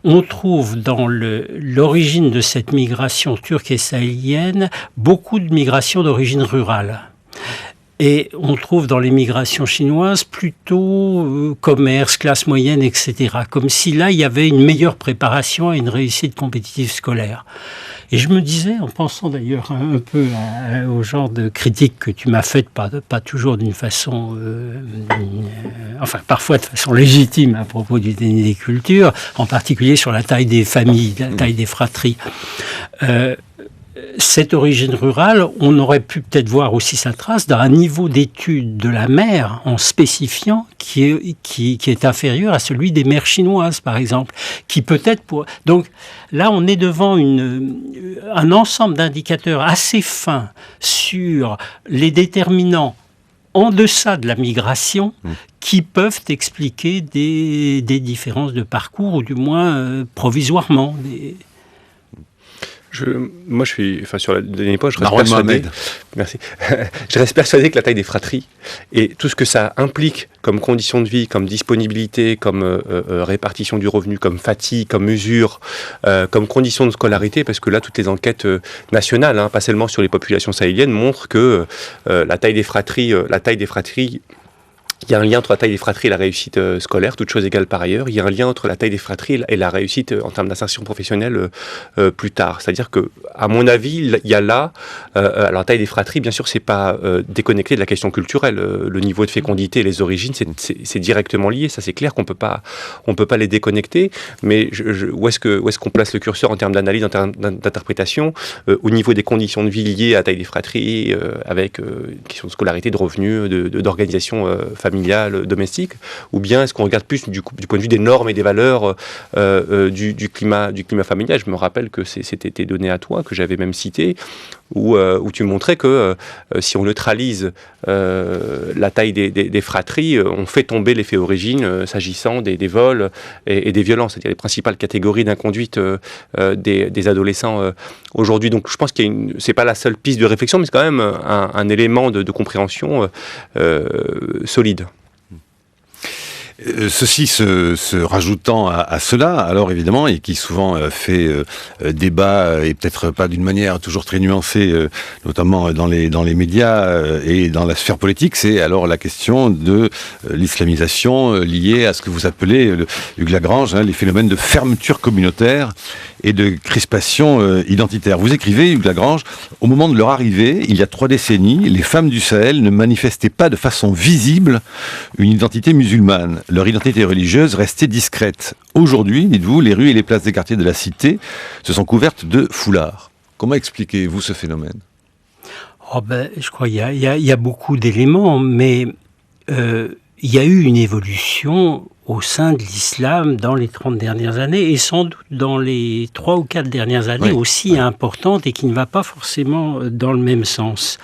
Speaker 2: on trouve dans l'origine de cette migration turque et sahélienne beaucoup de migrations d'origine rurale. Et on trouve dans les migrations chinoises plutôt commerce, classe moyenne, etc. Comme si là, il y avait une meilleure préparation à une réussite compétitive scolaire. Et je me disais, en pensant d'ailleurs un peu au genre de critiques que tu m'as faites, pas toujours d'une façon... parfois de façon légitime à propos du déni des cultures, en particulier sur la taille des familles, la taille des fratries. Cette origine rurale, on aurait pu peut-être voir aussi sa trace dans un niveau d'études de la mère en spécifiant qui est inférieur à celui des mères chinoises, par exemple, qui peut-être Donc là, on est devant un ensemble d'indicateurs assez fins sur les déterminants en deçà de la migration qui peuvent expliquer des différences de parcours, ou du moins provisoirement
Speaker 3: Moi, je suis, sur la dernière époque, je reste persuadé. Merci. Je reste persuadé que la taille des fratries et tout ce que ça implique comme conditions de vie, comme disponibilité, comme répartition du revenu, comme fatigue, comme usure, comme conditions de scolarité, parce que là, toutes les enquêtes nationales, pas seulement sur les populations sahéliennes, montrent que la taille des fratries, il y a un lien entre la taille des fratries et la réussite scolaire, toutes choses égales par ailleurs. Il y a un lien entre la taille des fratries et la réussite en termes d'insertion professionnelle plus tard. C'est-à-dire que, à mon avis, il y a là... alors, la taille des fratries, bien sûr, c'est pas déconnecté de la question culturelle. Le niveau de fécondité et les origines, c'est directement lié. Ça, c'est clair qu'on peut pas les déconnecter. Mais où est-ce qu'on place le curseur en termes d'analyse, en termes d'interprétation, au niveau des conditions de vie liées à la taille des fratries, avec question de scolarité, de revenus, d'organisation familiale, domestique, ou bien est-ce qu'on regarde plus du point de vue des normes et des valeurs du climat familial? Je me rappelle que c'était tes données à toi, que j'avais même cité, où tu montrais que si on neutralise la taille des fratries, on fait tomber l'effet origine s'agissant des vols et des violences, c'est-à-dire les principales catégories d'inconduite des adolescents aujourd'hui. Donc je pense c'est pas la seule piste de réflexion, mais c'est quand même un élément de compréhension solide.
Speaker 1: Ceci se rajoutant à cela, alors évidemment, et qui souvent fait débat, et peut-être pas d'une manière toujours très nuancée, notamment dans les médias et dans la sphère politique, c'est alors la question de l'islamisation liée à ce que vous appelez, Hugues Lagrange, les phénomènes de fermeture communautaire et de crispation identitaire. Vous écrivez, Hugues Lagrange, au moment de leur arrivée, il y a 3 décennies, les femmes du Sahel ne manifestaient pas de façon visible une identité musulmane. Leur identité religieuse restait discrète. Aujourd'hui, dites-vous, les rues et les places des quartiers de la cité se sont couvertes de foulards. Comment expliquez-vous ce phénomène ?
Speaker 2: Je crois qu'il y a beaucoup d'éléments, mais il y a eu une évolution au sein de l'islam dans les 30 dernières années, et sans doute dans les 3 ou 4 dernières années aussi importante, et qui ne va pas forcément dans le même sens.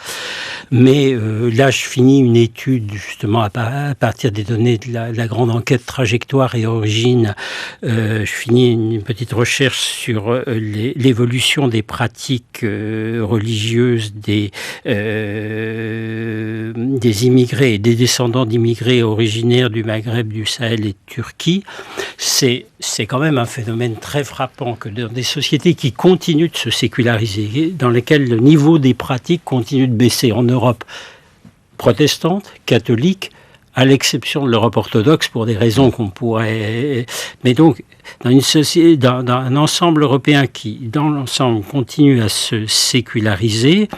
Speaker 2: Mais là, je finis une étude justement à partir des données de la grande enquête trajectoire et origine. Je finis une petite recherche sur l'évolution des pratiques religieuses des immigrés et des descendants d'immigrés originaires du Maghreb, du Sahel et de Turquie. C'est quand même un phénomène très frappant que dans des sociétés qui continuent de se séculariser, dans lesquelles le niveau des pratiques continue de baisser en Europe protestante, catholique, à l'exception de l'Europe orthodoxe pour des raisons qu'on pourrait... Mais donc, dans une société, dans un ensemble européen qui, dans l'ensemble, continue à se séculariser,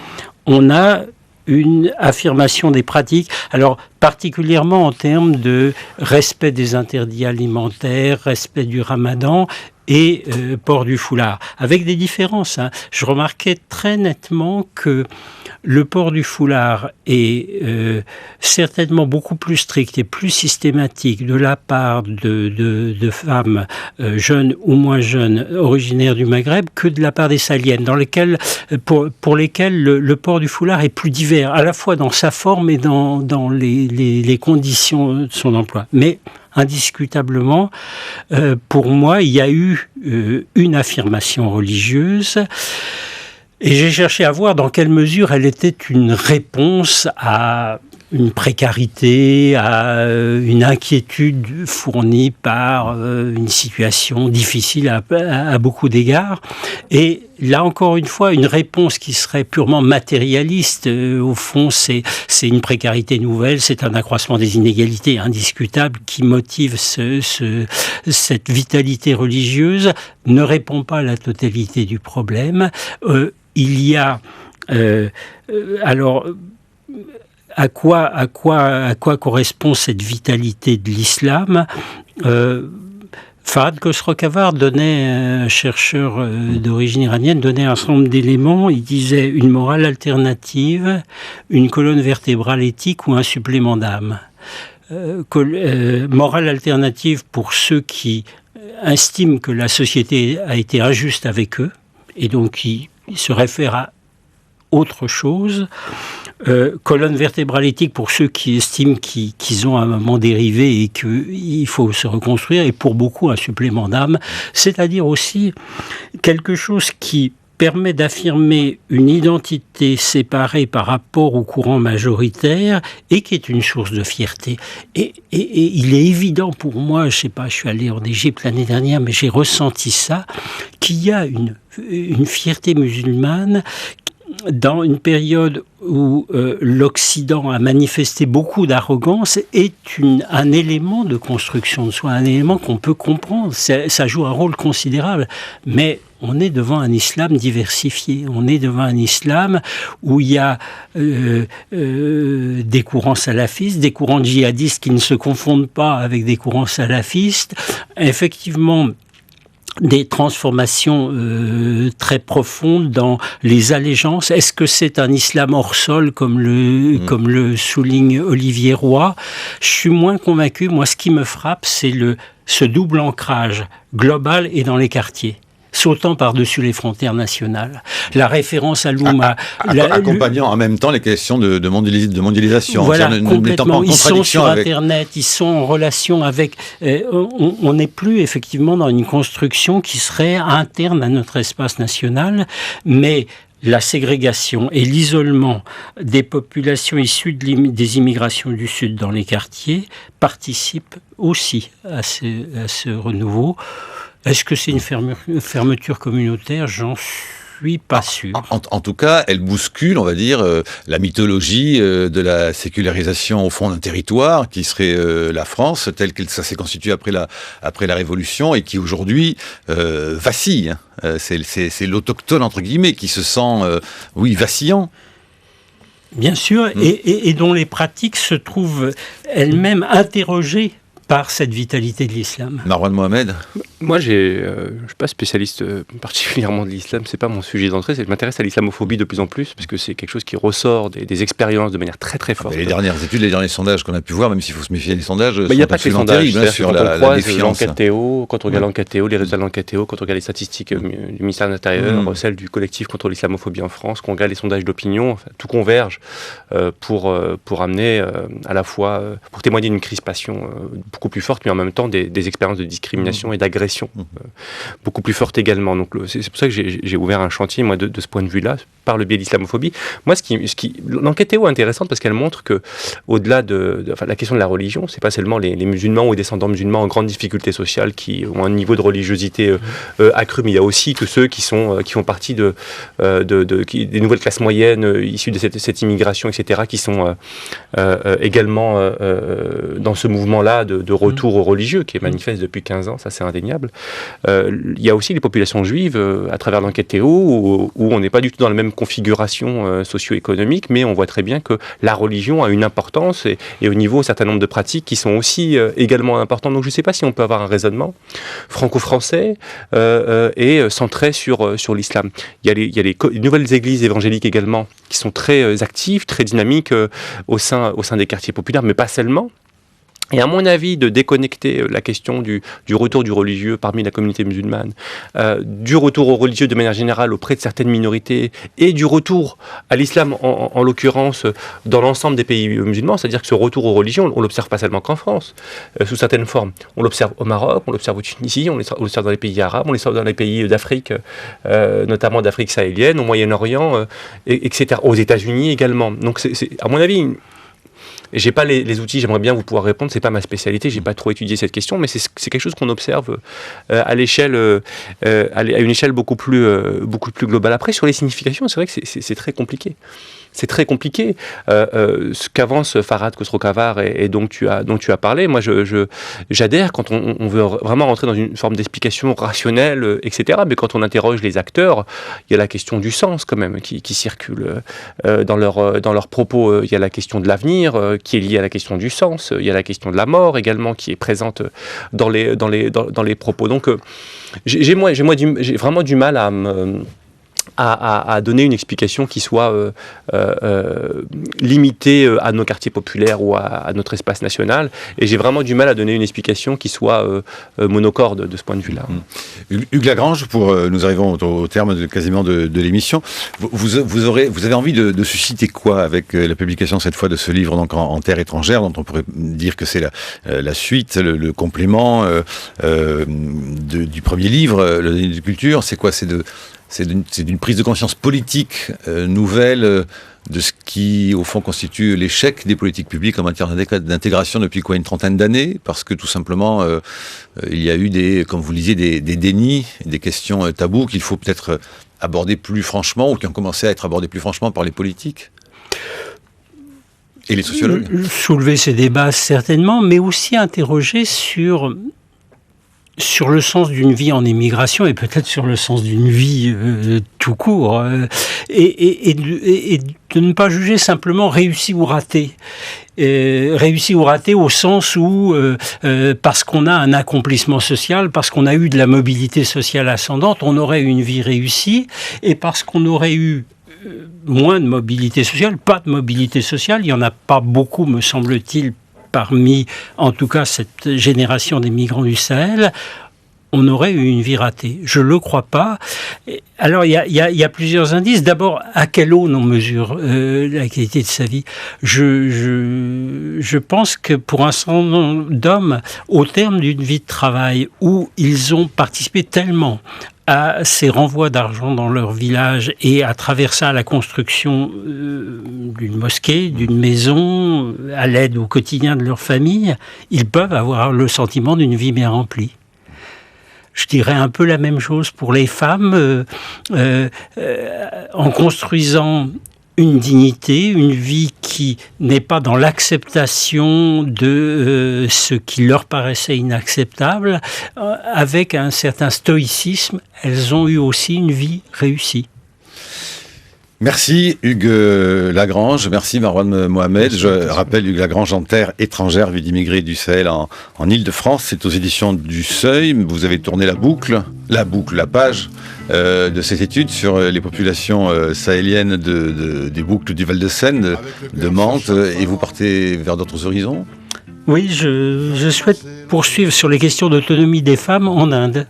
Speaker 2: on a une affirmation des pratiques, alors particulièrement en termes de respect des interdits alimentaires, respect du ramadan et port du foulard, avec des différences. Je remarquais très nettement que le port du foulard est certainement beaucoup plus strict et plus systématique de la part de femmes jeunes ou moins jeunes originaires du Maghreb que de la part des Sahéliennes, dans lesquelles, pour lesquelles le port du foulard est plus divers, à la fois dans sa forme et dans les conditions de son emploi. Mais indiscutablement, pour moi, il y a eu une affirmation religieuse. Et j'ai cherché à voir dans quelle mesure elle était une réponse à une précarité, à une inquiétude fournie par une situation difficile à beaucoup d'égards. Et là, encore une fois, une réponse qui serait purement matérialiste. Au fond, c'est une précarité nouvelle, c'est un accroissement des inégalités indiscutable qui motive cette vitalité religieuse, ne répond pas à la totalité du problème. Il y a... alors... À quoi correspond cette vitalité de l'islam ? Farhad Khosrow-Khavar un chercheur d'origine iranienne, donnait un certain nombre d'éléments. Il disait une morale alternative, une colonne vertébrale éthique ou un supplément d'âme. Morale alternative pour ceux qui estiment que la société a été injuste avec eux, et donc qui se réfèrent à autre chose. Colonne vertébrale éthique pour ceux qui estiment qu'ils ont un moment dérivé et qu'il faut se reconstruire, et pour beaucoup un supplément d'âme, c'est-à-dire aussi quelque chose qui permet d'affirmer une identité séparée par rapport au courant majoritaire et qui est une source de fierté. Et il est évident pour moi, je sais pas, je suis allé en Égypte l'année dernière, mais j'ai ressenti ça, qu'il y a une fierté musulmane dans une période où l'Occident a manifesté beaucoup d'arrogance, est un élément de construction de soi, un élément qu'on peut comprendre. Ça joue un rôle considérable, mais on est devant un islam diversifié. On est devant un islam où il y a des courants salafistes, des courants djihadistes qui ne se confondent pas avec des courants salafistes. Effectivement, des transformations très profondes dans les allégeances. Est-ce que c'est un islam hors sol, comme le souligne Olivier Roy ? Je suis moins convaincu. Moi, ce qui me frappe, c'est ce double ancrage global et dans les quartiers, sautant par-dessus les frontières nationales. La référence à l'Oumma...
Speaker 1: accompagnant en même temps les questions de mondialisation.
Speaker 2: Voilà, complètement.
Speaker 1: Ils
Speaker 2: sont sur Internet, ils sont en relation avec... on n'est plus effectivement dans une construction qui serait interne à notre espace national, mais la ségrégation et l'isolement des populations issues des immigrations du Sud dans les quartiers participent aussi à ce renouveau. Est-ce que c'est une fermeture communautaire ? J'en suis pas sûr.
Speaker 1: En tout cas, elle bouscule, on va dire, la mythologie de la sécularisation au fond d'un territoire qui serait la France, telle que ça s'est constitué après la Révolution et qui aujourd'hui vacille. C'est l'autochtone, entre guillemets, qui se sent, vacillant.
Speaker 2: Bien sûr, et dont les pratiques se trouvent elles-mêmes interrogées par cette vitalité de l'islam.
Speaker 1: Marwan Mohamed ?
Speaker 3: Moi, je ne suis pas spécialiste particulièrement de l'islam, c'est pas mon sujet d'entrée, je m'intéresse à l'islamophobie de plus en plus, parce que c'est quelque chose qui ressort des expériences de manière très très forte.
Speaker 1: Les dernières études, les derniers sondages qu'on a pu voir, même s'il faut se méfier des sondages,
Speaker 3: il n'y a pas que les sondages,
Speaker 1: sur
Speaker 3: quand on
Speaker 1: la
Speaker 3: croise
Speaker 1: défiance.
Speaker 3: l'enquête Théo, quand on regarde l'enquête Théo, les résultats de l'enquête Théo, quand on regarde les statistiques du ministère de l'Intérieur, celles du collectif contre l'islamophobie en France, qu'on regarde les sondages d'opinion, tout converge pour amener à la fois, pour témoigner d'une crispation beaucoup plus forte, mais en même temps des expériences de discrimination et d'agression beaucoup plus fortes également. Donc c'est pour ça que j'ai ouvert un chantier, moi, de ce point de vue-là, par le biais de l'islamophobie. Moi, l'enquête Théo est intéressante parce qu'elle montre que, au-delà de la question de la religion, c'est pas seulement les musulmans ou les descendants musulmans en grande difficulté sociale qui ont un niveau de religiosité accru, mais il y a aussi que ceux qui font partie des nouvelles classes moyennes issues de cette immigration, etc., qui sont également dans ce mouvement-là de retour au religieux qui est manifeste depuis 15 ans, ça c'est indéniable. Il y a aussi les populations juives à travers l'enquête Théo où on n'est pas du tout dans la même configuration socio-économique, mais on voit très bien que la religion a une importance et au niveau un certain nombre de pratiques qui sont aussi également importantes. Donc je ne sais pas si on peut avoir un raisonnement franco-français et centré sur l'islam. Il y a les nouvelles églises évangéliques également qui sont très actives, très dynamiques au sein des quartiers populaires, mais pas seulement. Et à mon avis, de déconnecter la question du retour du religieux parmi la communauté musulmane, du retour au religieux de manière générale auprès de certaines minorités, et du retour à l'islam, en l'occurrence, dans l'ensemble des pays musulmans, c'est-à-dire que ce retour aux religions, on ne l'observe pas seulement qu'en France, sous certaines formes. On l'observe au Maroc, on l'observe au Tunisie, on l'observe dans les pays arabes, on l'observe dans les pays d'Afrique, notamment d'Afrique sahélienne, au Moyen-Orient, etc., aux États-Unis également. Donc c'est à mon avis... J'ai pas les outils, j'aimerais bien vous pouvoir répondre, c'est pas ma spécialité, j'ai pas trop étudié cette question, mais c'est quelque chose qu'on observe à une échelle beaucoup plus globale. Après, sur les significations, c'est vrai que c'est très compliqué. C'est très compliqué. Ce qu'avance Farhad Khosrow-Khavar et dont tu as parlé, moi j'adhère quand on veut vraiment rentrer dans une forme d'explication rationnelle, etc. Mais quand on interroge les acteurs, il y a la question du sens quand même qui circule dans leurs propos. Il y a la question de l'avenir qui est liée à la question du sens. Il y a la question de la mort également qui est présente dans les propos. Donc j'ai vraiment du mal à donner une explication qui soit limitée à nos quartiers populaires ou à notre espace national. Et j'ai vraiment du mal à donner une explication qui soit monocorde de ce point de vue-là.
Speaker 1: Hugues Lagrange, nous arrivons au terme quasiment de l'émission. Vous avez envie de susciter quoi avec la publication cette fois de ce livre donc en terre étrangère, dont on pourrait dire que c'est la suite, le complément du premier livre, Le Déni de culture. C'est quoi ? C'est d'une prise de conscience politique nouvelle de ce qui, au fond, constitue l'échec des politiques publiques en matière d'intégration depuis une trentaine d'années, parce que tout simplement, il y a eu comme vous le disiez, des dénis, des questions tabous qu'il faut peut-être aborder plus franchement, ou qui ont commencé à être abordées plus franchement par les politiques et les sociologues.
Speaker 2: Soulever ces débats, certainement, mais aussi interroger sur le sens d'une vie en émigration et peut-être sur le sens d'une vie tout court et de ne pas juger simplement réussi ou raté. Réussi ou raté au sens où parce qu'on a un accomplissement social, parce qu'on a eu de la mobilité sociale ascendante, on aurait eu une vie réussie, et parce qu'on aurait eu moins de mobilité sociale, pas de mobilité sociale, il n'y en a pas beaucoup, me semble-t-il, parmi, en tout cas, cette génération des migrants du Sahel, on aurait eu une vie ratée. Je ne le crois pas. Alors, il y a plusieurs indices. D'abord, à quelle aune on mesure la qualité de sa vie ? Je pense que pour un certain nombre d'hommes, au terme d'une vie de travail où ils ont participé tellement à ces renvois d'argent dans leur village et à travers ça à la construction d'une mosquée, d'une maison, à l'aide au quotidien de leur famille, ils peuvent avoir le sentiment d'une vie bien remplie. Je dirais un peu la même chose pour les femmes, en construisant une dignité, une vie qui n'est pas dans l'acceptation de ce qui leur paraissait inacceptable, avec un certain stoïcisme, elles ont eu aussi une vie réussie.
Speaker 1: Merci Hugues Lagrange, merci Marouane Mohamed. Je rappelle Hugues Lagrange en terre étrangère, vie d'immigrés du Sahel en Île-de-France. C'est aux éditions du Seuil. Vous avez tourné la page de cette étude sur les populations sahéliennes des boucles du Val-de-Seine, de Mantes, et vous partez vers d'autres horizons ?
Speaker 2: Oui, je souhaite poursuivre sur les questions d'autonomie des femmes en Inde.